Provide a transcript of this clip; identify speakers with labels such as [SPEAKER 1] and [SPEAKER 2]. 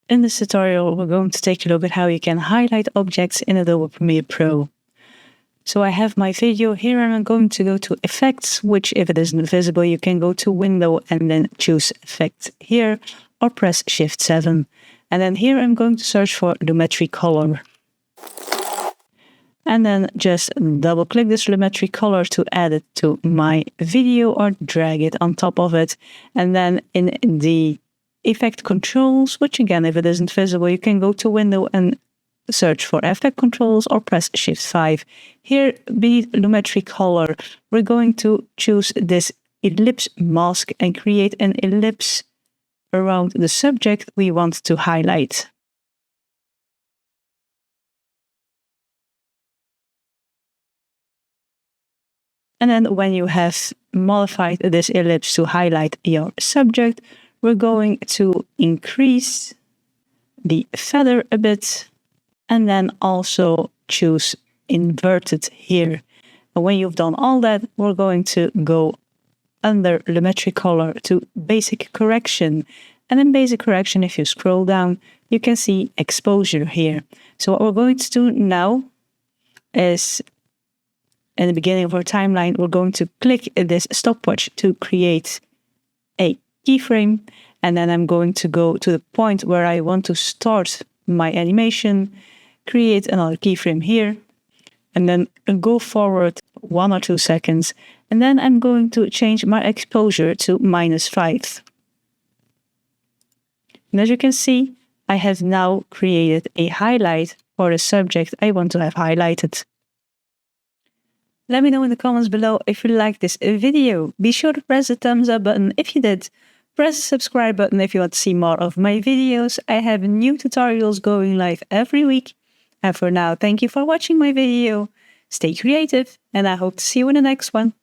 [SPEAKER 1] In this tutorial, we're going to take a look at how you can highlight objects in Adobe Premiere Pro. So I have my video here and I'm going to go to Effects, which if it isn't visible, you can go to Window and then choose Effect here or press Shift 7. And then here I'm going to search for Lumetri Color. And then just double click this Lumetri Color to add it to my video or drag it on top of it. And then in the Effect Controls, which again, if it isn't visible, you can go to Window and search for Effect Controls or press Shift 5. Here, beneath Lumetri Color, we're going to choose this ellipse mask and create an ellipse around the subject we want to highlight. And then when you have modified this ellipse to highlight your subject, we're going to increase the feather a bit and then also choose inverted here. And when you've done all that, we're going to go under Lumetri Color to Basic Correction. And in Basic Correction, if you scroll down, you can see Exposure here. So what we're going to do now is, in the beginning of our timeline, we're going to click this stopwatch to create a keyframe, and then I'm going to go to the point where I want to start my animation, create another keyframe here, and then go forward 1 or 2 seconds, and then I'm going to change my exposure to -5. And as you can see, I have now created a highlight for the subject I want to have highlighted. Let me know in the comments below if you liked this video. Be sure to press the thumbs up button if you did. Press the subscribe button if you want to see more of my videos. I have new tutorials going live every week. And for now, thank you for watching my video. Stay creative and I hope to see you in the next one.